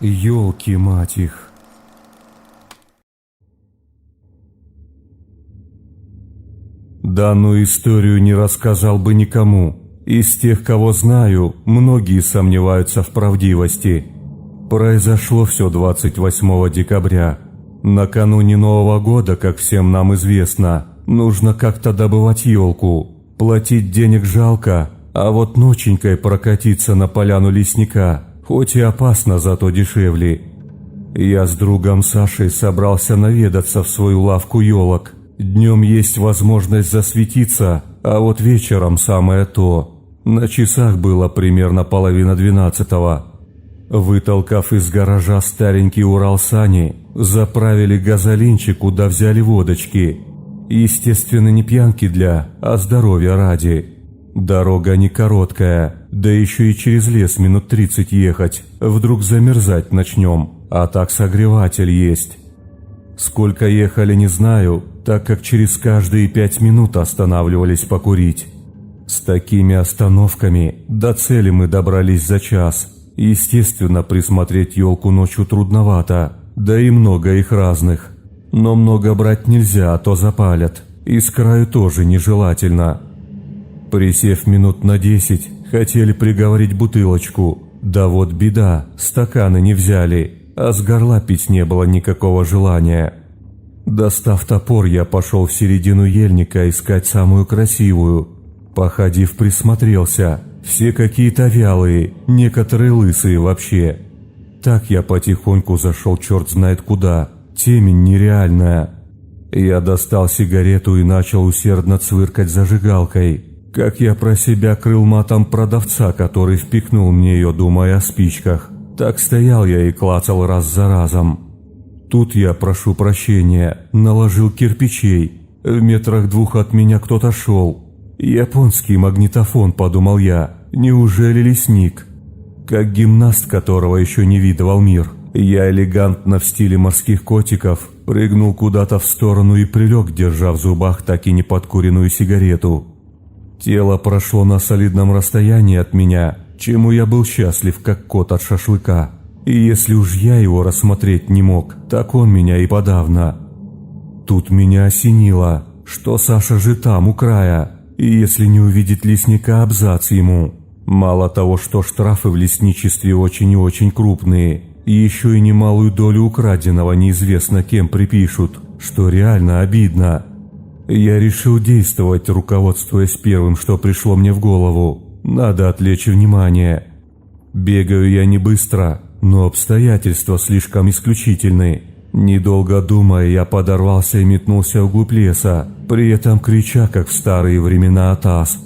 Ёлки, мать их. Данную историю не рассказал бы никому. Из тех, кого знаю, многие сомневаются в правдивости. Произошло все 28 декабря. Накануне Нового года, как всем нам известно, нужно как-то добывать елку. Платить денег жалко, а вот ноченькой прокатиться на поляну лесника, хоть и опасно, зато дешевле. Я с другом Сашей собрался наведаться в свою лавку елок. Днем есть возможность засветиться, а вот вечером самое то. На часах было примерно 11:30. Вытолкав из гаража старенький Урал сани, заправили газолинчик, куда взяли водочки. Естественно, не пьянки а здоровья ради. Дорога не короткая, да еще и через лес минут 30 ехать. Вдруг замерзать начнем, а так согреватель есть. Сколько ехали, не знаю, так как через каждые 5 минут останавливались покурить. С такими остановками до цели мы добрались за час. Естественно, присмотреть елку ночью трудновато, да и много их разных. Но много брать нельзя, а то запалят, и с краю тоже нежелательно. Присев минут на 10, хотели приговорить бутылочку. Да вот беда, стаканы не взяли, а с горла пить не было никакого желания. Достав топор, я пошел в середину ельника искать самую красивую. Походив, присмотрелся. Все какие-то вялые, некоторые лысые вообще. Так я потихоньку зашел черт знает куда. Темень нереальная. Я достал сигарету и начал усердно цвыркать зажигалкой. Как я про себя крыл матом продавца, который впихнул мне ее, думая о спичках. Так стоял я и клацал раз за разом. Тут я, прошу прощения, наложил кирпичей. В метрах 2 от меня кто-то шел. Японский магнитофон, подумал я, неужели лесник? Как гимнаст, которого еще не видывал мир, я элегантно в стиле морских котиков прыгнул куда-то в сторону и прилег, держа в зубах так и не подкуренную сигарету. Тело прошло на солидном расстоянии от меня, чему я был счастлив, как кот от шашлыка. И если уж я его рассмотреть не мог, так он меня и подавно. Тут меня осенило, что Саша же там, у края, и если не увидит лесника, абзац ему. Мало того, что штрафы в лесничестве очень и очень крупные, еще и немалую долю украденного неизвестно кем припишут, что реально обидно. Я решил действовать, руководствуясь первым, что пришло мне в голову. Надо отвлечь внимание. Бегаю я не быстро, но обстоятельства слишком исключительны. Недолго думая, я подорвался и метнулся вглубь леса, при этом крича, как в старые времена Атас.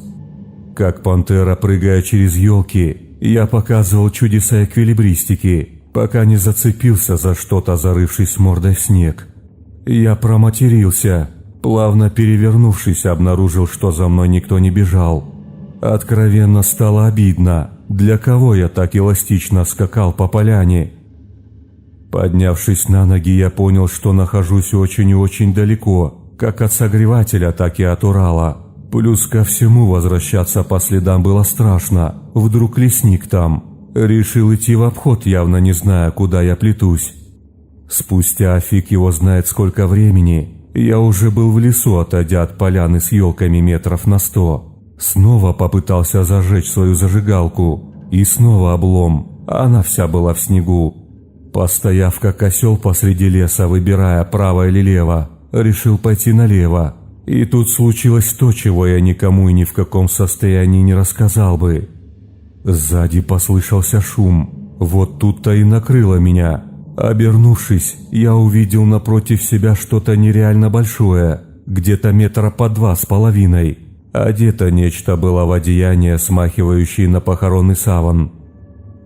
Как пантера, прыгая через елки, я показывал чудеса эквилибристики, пока не зацепился за что-то, зарывшись мордой в снег. Я проматерился, плавно перевернувшись, обнаружил, что за мной никто не бежал. Откровенно стало обидно, для кого я так эластично скакал по поляне. Поднявшись на ноги, я понял, что нахожусь очень и очень далеко, как от согревателя, так и от Урала. Плюс ко всему возвращаться по следам было страшно, вдруг лесник там. Решил идти в обход, явно не зная, куда я плетусь. Спустя фиг его знает сколько времени, я уже был в лесу, отойдя от поляны с елками метров на 100. Снова попытался зажечь свою зажигалку, и снова облом, она вся была в снегу. Постояв как осел посреди леса, выбирая право или лево, решил пойти налево. И тут случилось то, чего я никому и ни в каком состоянии не рассказал бы. Сзади послышался шум, вот тут-то и накрыло меня. Обернувшись, я увидел напротив себя что-то нереально большое, где-то метра по 2,5. Одето нечто было в одеяние, смахивающее на похоронный саван.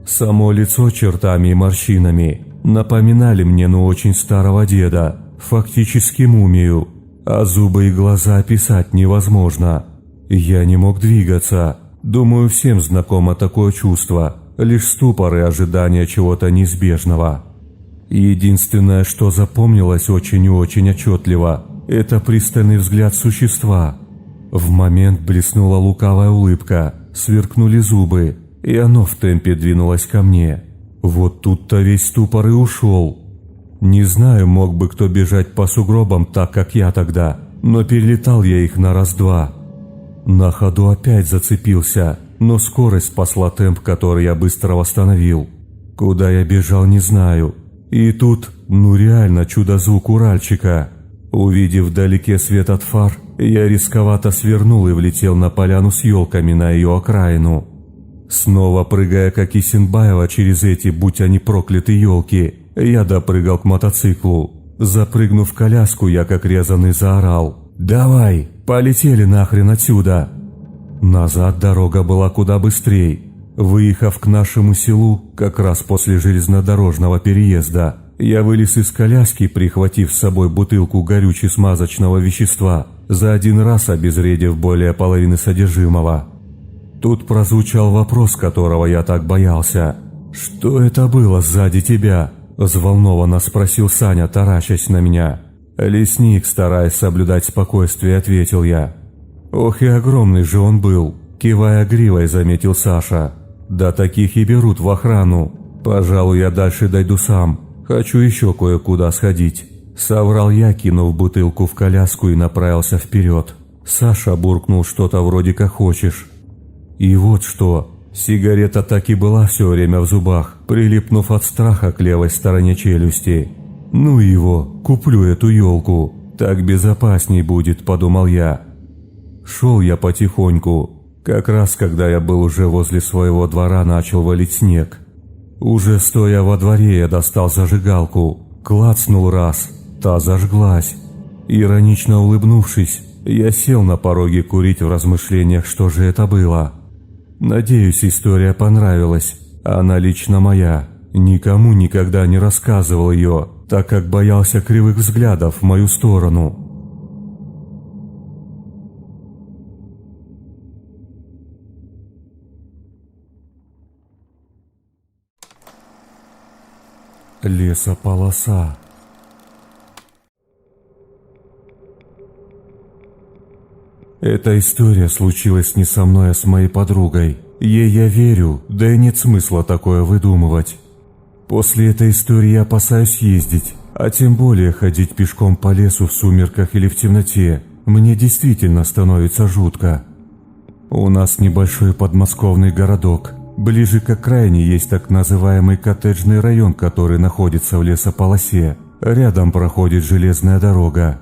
Само лицо чертами и морщинами напоминали мне, очень старого деда, фактически мумию, а зубы и глаза описать невозможно. Я не мог двигаться. Думаю, всем знакомо такое чувство, лишь ступор и ожидание чего-то неизбежного. Единственное, что запомнилось очень и очень отчетливо, это пристальный взгляд существа. В момент блеснула лукавая улыбка, сверкнули зубы, и оно в темпе двинулось ко мне. Вот тут-то весь ступор и ушел. Не знаю, мог бы кто бежать по сугробам так, как я тогда, но перелетал я их на раз-два. На ходу опять зацепился, но скорость спасла темп, который я быстро восстановил. Куда я бежал, не знаю. И тут, реально чудо-звук Уральчика. Увидев вдалеке свет от фар, я рисковато свернул и влетел на поляну с елками на ее окраину. Снова прыгая как Исенбаева через эти, будь они прокляты, елки, я допрыгал к мотоциклу. Запрыгнув в коляску, я как резаный заорал: «Давай, полетели нахрен отсюда!» Назад дорога была куда быстрей. Выехав к нашему селу, как раз после железнодорожного переезда, я вылез из коляски, прихватив с собой бутылку горюче-смазочного вещества, за один раз обезвредив более половины содержимого. Тут прозвучал вопрос, которого я так боялся. «Что это было сзади тебя?» – взволнованно спросил Саня, таращась на меня. «Лесник», стараясь соблюдать спокойствие, ответил я. «Ох и огромный же он был», – кивая гривой, заметил Саша. «Да таких и берут в охрану. Пожалуй, я дальше дойду сам. Хочу еще кое-куда сходить», – соврал я, кинув бутылку в коляску и направился вперед. Саша буркнул что-то вроде «как хочешь». И вот что. Сигарета так и была все время в зубах, прилипнув от страха к левой стороне челюсти. «Ну его, куплю эту елку. Так безопасней будет», – подумал я. Шел я потихоньку. Как раз когда я был уже возле своего двора, начал валить снег. Уже стоя во дворе, я достал зажигалку, клацнул раз, та зажглась. Иронично улыбнувшись, я сел на пороге курить в размышлениях, что же это было. Надеюсь, история понравилась. Она лично моя. Никому никогда не рассказывал ее, так как боялся кривых взглядов в мою сторону. Лесополоса. Эта история случилась не со мной, а с моей подругой. Ей я верю, да и нет смысла такое выдумывать. После этой истории я опасаюсь ездить, а тем более ходить пешком по лесу в сумерках или в темноте. Мне действительно становится жутко. У нас небольшой подмосковный городок. Ближе к окраине есть так называемый коттеджный район, который находится в лесополосе. Рядом проходит железная дорога.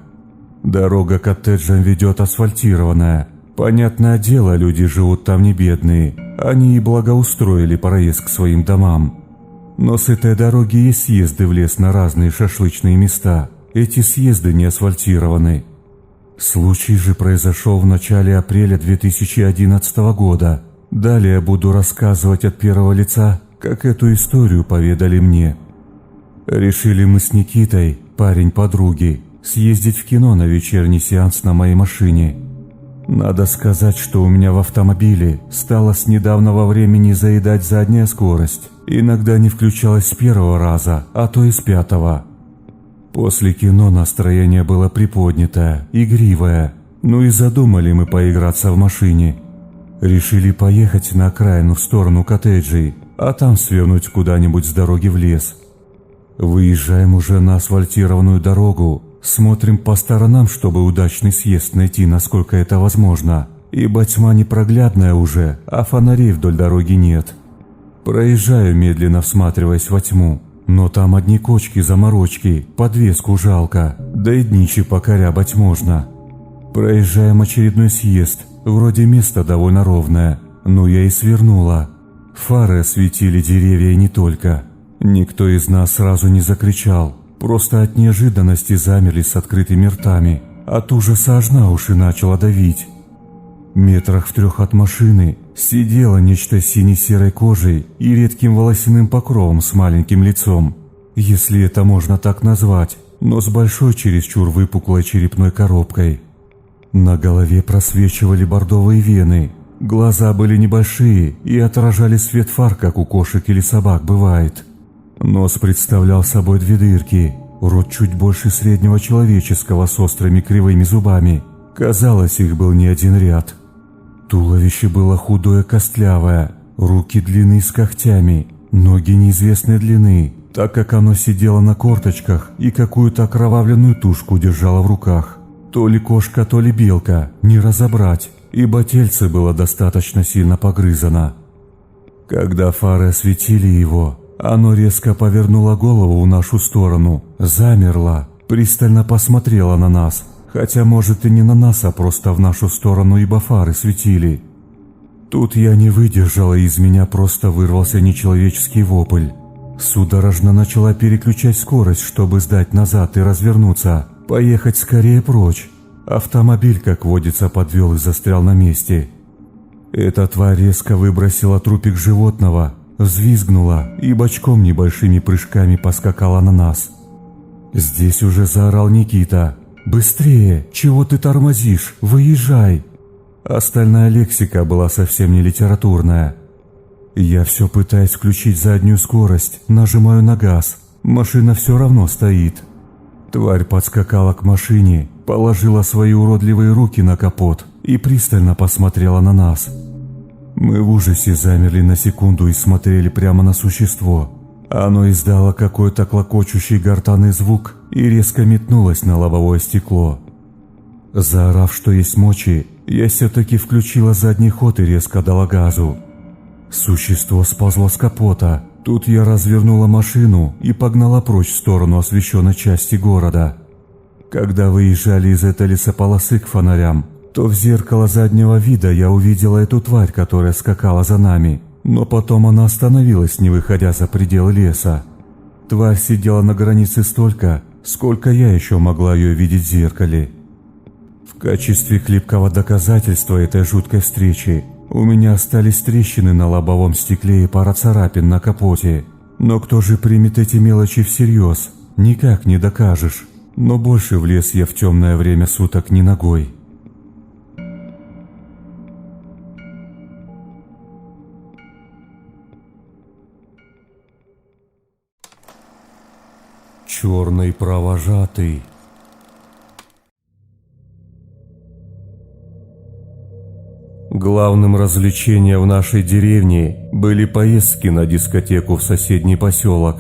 Дорога к коттеджам ведет асфальтированная. Понятное дело, люди живут там не бедные. Они и благоустроили проезд к своим домам. Но с этой дороги есть съезды в лес на разные шашлычные места. Эти съезды не асфальтированы. Случай же произошел в начале апреля 2011 года. Далее буду рассказывать от первого лица, как эту историю поведали мне. Решили мы с Никитой, парень подруги, съездить в кино на вечерний сеанс на моей машине. Надо сказать, что у меня в автомобиле стало с недавнего времени заедать задняя скорость. Иногда не включалась с первого раза, а то и с пятого. После кино настроение было приподнятое, игривое. Ну и задумали мы поиграться в машине. Решили поехать на окраину в сторону коттеджей, а там свернуть куда-нибудь с дороги в лес. Выезжаем уже на асфальтированную дорогу, смотрим по сторонам, чтобы удачный съезд найти, насколько это возможно, ибо тьма непроглядная уже, а фонарей вдоль дороги нет. Проезжаю, медленно всматриваясь во тьму, но там одни кочки-заморочки, подвеску жалко, да и днищи покорябать можно. Проезжаем очередной съезд, вроде место довольно ровное, но я и свернула. Фары осветили деревья и не только. Никто из нас сразу не закричал, просто от неожиданности замерли с открытыми ртами. От ужаса аж на уши начало давить. Метрах в 3 от машины сидело нечто с сине-серой кожей и редким волосяным покровом с маленьким лицом, если это можно так назвать, но с большой чересчур выпуклой черепной коробкой. На голове просвечивали бордовые вены, глаза были небольшие и отражали свет фар, как у кошек или собак бывает. Нос представлял собой 2 дырки, рот чуть больше среднего человеческого с острыми кривыми зубами. Казалось, их был не один ряд. Туловище было худое, костлявое, руки длинные с когтями, Ноги неизвестной длины, так как оно сидело на корточках и какую-то окровавленную тушку держало в руках. То ли кошка, то ли белка, не разобрать, ибо тельце было достаточно сильно погрызано. Когда фары осветили его, оно резко повернуло голову в нашу сторону, замерло, пристально посмотрело на нас, хотя, может, и не на нас, а просто в нашу сторону, ибо фары светили. Тут я не выдержала, и из меня просто вырвался нечеловеческий вопль. Судорожно начала переключать скорость, чтобы сдать назад и развернуться, поехать скорее прочь. Автомобиль, как водится, подвел и застрял на месте. Эта тварь резко выбросила трупик животного, взвизгнула и бочком небольшими прыжками поскакала на нас. Здесь уже заорал Никита: «Быстрее! Чего ты тормозишь? Выезжай!» Остальная лексика была совсем не литературная. Я все пытаюсь включить заднюю скорость, нажимаю на газ. Машина все равно стоит. Тварь подскакала к машине, положила свои уродливые руки на капот и пристально посмотрела на нас. Мы в ужасе замерли на секунду и смотрели прямо на существо. Оно издало какой-то клокочущий гортанный звук и резко метнулось на лобовое стекло. Заорав, что есть мочи, я все-таки включила задний ход и резко дала газу. Существо сползло с капота. Тут я развернула машину и погнала прочь в сторону освещенной части города. Когда выезжали из этой лесополосы к фонарям, то в зеркало заднего вида я увидела эту тварь, которая скакала за нами, но потом она остановилась, не выходя за пределы леса. Тварь сидела на границе столько, сколько я еще могла ее видеть в зеркале. В качестве хлипкого доказательства этой жуткой встречи у меня остались трещины на лобовом стекле и пара царапин на капоте. Но кто же примет эти мелочи всерьез? Никак не докажешь. Но больше в лес я в темное время суток не ногой. Черный провожатый. Главным развлечением в нашей деревне были поездки на дискотеку в соседний поселок.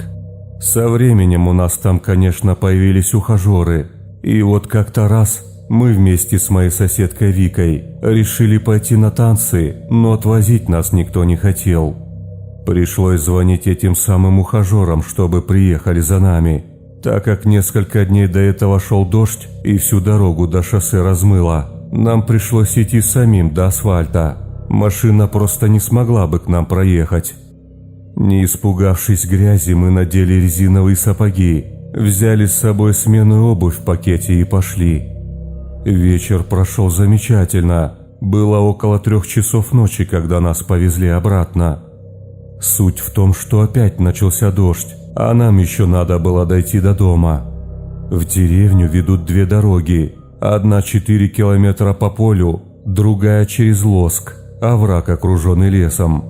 Со временем у нас там, конечно, появились ухажеры. И вот как-то раз мы вместе с моей соседкой Викой решили пойти на танцы, но отвозить нас никто не хотел. Пришлось звонить этим самым ухажерам, чтобы приехали за нами, так как несколько дней до этого шел дождь и всю дорогу до шоссе размыло. Нам пришлось идти самим до асфальта. Машина просто не смогла бы к нам проехать. Не испугавшись грязи, мы надели резиновые сапоги, взяли с собой сменную обувь в пакете и пошли. Вечер прошел замечательно. Было около 3 часов ночи, когда нас повезли обратно. Суть в том, что опять начался дождь, а нам еще надо было дойти до дома. В деревню ведут 2 дороги. Одна 4 километра по полю, другая через Лоск, овраг, окруженный лесом.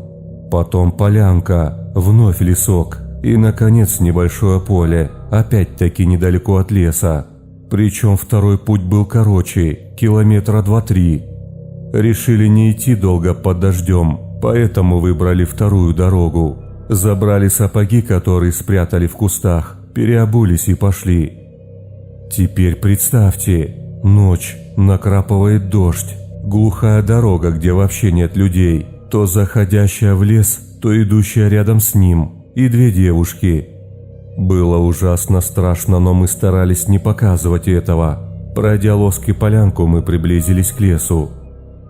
Потом полянка, вновь лесок и, наконец, небольшое поле, опять-таки недалеко от леса. Причем второй путь был короче, километра 2-3. Решили не идти долго под дождем, поэтому выбрали вторую дорогу. Забрали сапоги, которые спрятали в кустах, переобулись и пошли. Теперь представьте, ночь, накрапывает дождь, глухая дорога, где вообще нет людей, то заходящая в лес, то идущая рядом с ним, и 2 девушки. Было ужасно страшно, но мы старались не показывать этого. Пройдя Лоск и полянку, мы приблизились к лесу.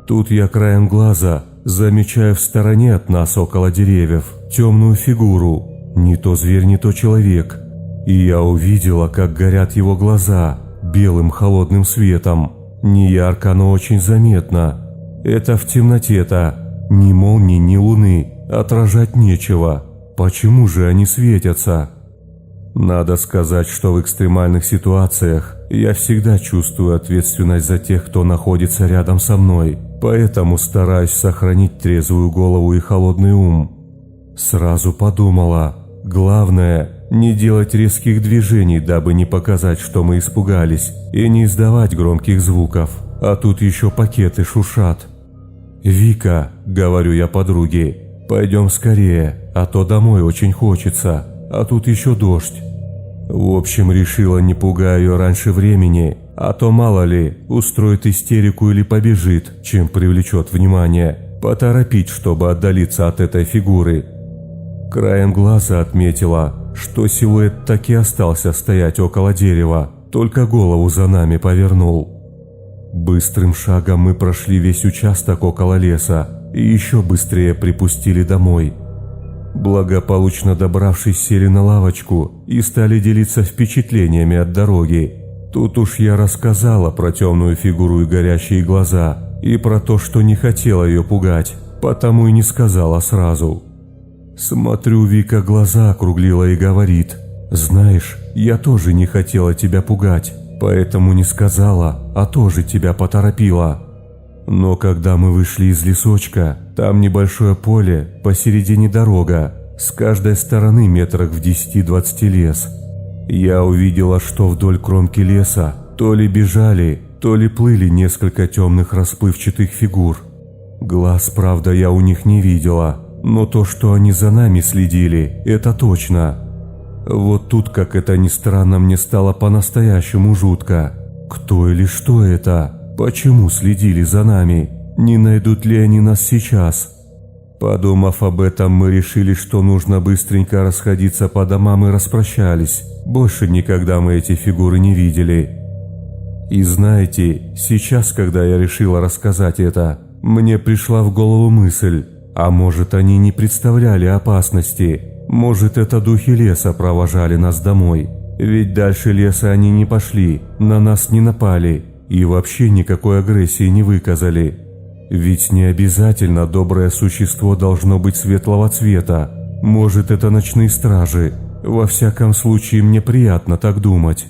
Тут я краем глаза замечаю в стороне от нас, около деревьев, темную фигуру, не то зверь, не то человек. И я увидела, как горят его глаза белым холодным светом. Не ярко, но очень заметно. Это в темноте-то. Ни молнии, ни луны. Отражать нечего. Почему же они светятся? Надо сказать, что в экстремальных ситуациях я всегда чувствую ответственность за тех, кто находится рядом со мной. Поэтому стараюсь сохранить трезвую голову и холодный ум. Сразу подумала, главное – не делать резких движений, дабы не показать, что мы испугались, и не издавать громких звуков, а тут еще пакеты шуршат. «Вика», – говорю я подруге, – Пойдем скорее, а то домой очень хочется, а тут еще дождь. В общем, решила, не пугая ее раньше времени, а то мало ли, устроит истерику или побежит, чем привлечет внимание. Поторопить, чтобы отдалиться от этой фигуры. Краем глаза отметила, что силуэт таки остался стоять около дерева, только голову за нами повернул. Быстрым шагом мы прошли весь участок около леса и еще быстрее припустили домой. Благополучно добравшись, сели на лавочку и стали делиться впечатлениями от дороги. Тут уж я рассказала про темную фигуру и горящие глаза, и про то, что не хотела ее пугать, потому и не сказала сразу. Смотрю, Вика глаза округлила и говорит: «Знаешь, я тоже не хотела тебя пугать, поэтому не сказала, а тоже тебя поторопила». Но когда мы вышли из лесочка, там небольшое поле, посередине дорога, с каждой стороны метрах в 10-20 лес. Я увидела, что вдоль кромки леса то ли бежали, то ли плыли несколько темных расплывчатых фигур. Глаз, правда, я у них не видела, но то, что они за нами следили, это точно. Вот тут, как это ни странно, мне стало по-настоящему жутко. Кто или что это? Почему следили за нами? Не найдут ли они нас сейчас? Подумав об этом, мы решили, что нужно быстренько расходиться по домам и распрощались. Больше никогда мы эти фигуры не видели. И знаете, сейчас, когда я решила рассказать это, мне пришла в голову мысль, а может, они не представляли опасности? Может, это духи леса провожали нас домой? Ведь дальше леса они не пошли, на нас не напали и вообще никакой агрессии не выказали. Ведь не обязательно доброе существо должно быть светлого цвета. Может, это ночные стражи. Во всяком случае, мне приятно так думать.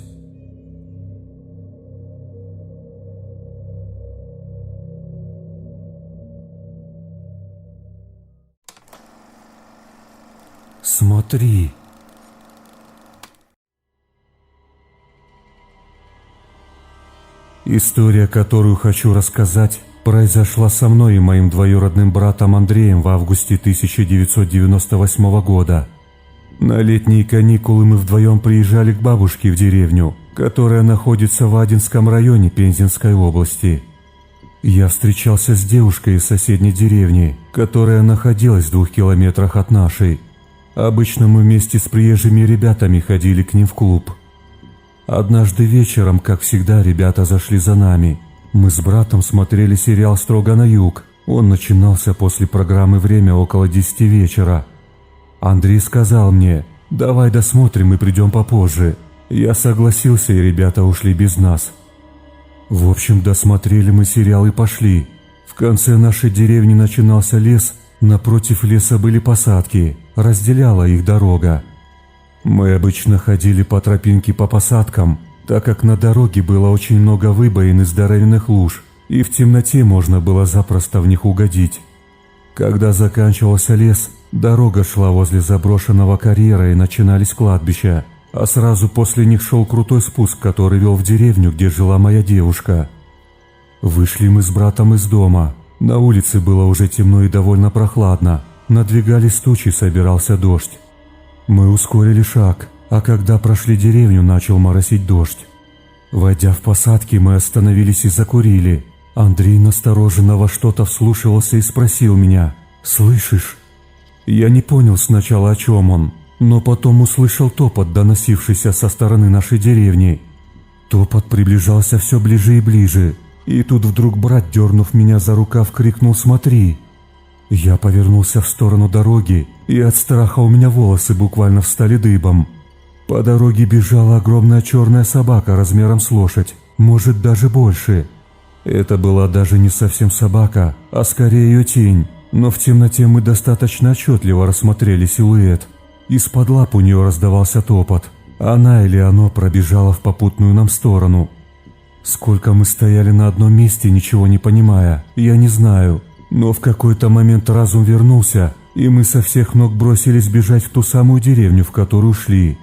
Смотри. История, которую хочу рассказать, произошла со мной и моим двоюродным братом Андреем в августе 1998 года. На летние каникулы мы вдвоем приезжали к бабушке в деревню, которая находится в Адинском районе Пензенской области. Я встречался с девушкой из соседней деревни, которая находилась в 2 километрах от нашей. Обычно мы вместе с приезжими ребятами ходили к ним в клуб. Однажды вечером, как всегда, ребята зашли за нами. Мы с братом смотрели сериал «Строго на юг». Он начинался после программы «Время» около 10 вечера. Андрей сказал мне: «Давай досмотрим и придем попозже». Я согласился, и ребята ушли без нас. В общем, досмотрели мы сериал и пошли. В конце нашей деревни начинался лес, напротив леса были посадки, разделяла их дорога. Мы обычно ходили по тропинке по посадкам, так как на дороге было очень много выбоин и здоровенных луж, и в темноте можно было запросто в них угодить. Когда заканчивался лес, дорога шла возле заброшенного карьера и начинались кладбища, а сразу после них шел крутой спуск, который вел в деревню, где жила моя девушка. Вышли мы с братом из дома. На улице было уже темно и довольно прохладно. Надвигались тучи, собирался дождь. Мы ускорили шаг, а когда прошли деревню, начал моросить дождь. Войдя в посадки, мы остановились и закурили. Андрей настороженно во что-то вслушивался и спросил меня: «Слышишь?» Я не понял сначала, о чем он, но потом услышал топот, доносившийся со стороны нашей деревни. Топот приближался все ближе и ближе, и тут вдруг брат, дернув меня за рукав, крикнул: «Смотри!». Я повернулся в сторону дороги, и от страха у меня волосы буквально встали дыбом. По дороге бежала огромная черная собака размером с лошадь, может даже больше. Это была даже не совсем собака, а скорее ее тень, но в темноте мы достаточно отчетливо рассмотрели силуэт. Из-под лап у нее раздавался топот. Она или оно пробежало в попутную нам сторону. Сколько мы стояли на одном месте, ничего не понимая, я не знаю. Но в какой-то момент разум вернулся, и мы со всех ног бросились бежать в ту самую деревню, в которую шли.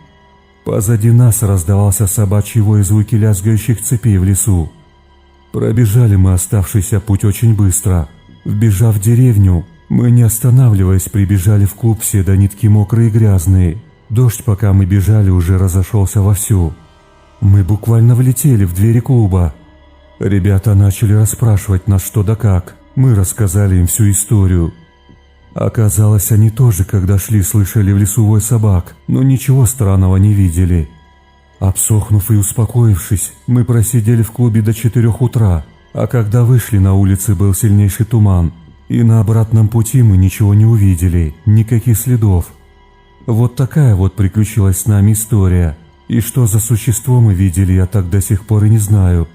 Позади нас раздавался собачий вой и звуки лязгающих цепей в лесу. Пробежали мы оставшийся путь очень быстро. Вбежав в деревню, Мы, не останавливаясь, прибежали в клуб все до нитки мокрые и грязные. Дождь, пока мы бежали, уже разошелся вовсю. Мы буквально влетели в двери клуба. Ребята начали расспрашивать нас что да как. Мы рассказали им всю историю. Оказалось, они тоже, когда шли, слышали в лесу вой собак, но ничего странного не видели. Обсохнув и успокоившись, мы просидели в клубе до 4 утра, а когда вышли на улицы, был сильнейший туман, и на обратном пути мы ничего не увидели, никаких следов. Вот такая вот приключилась с нами история, и что за существо мы видели, я так до сих пор и не знаю.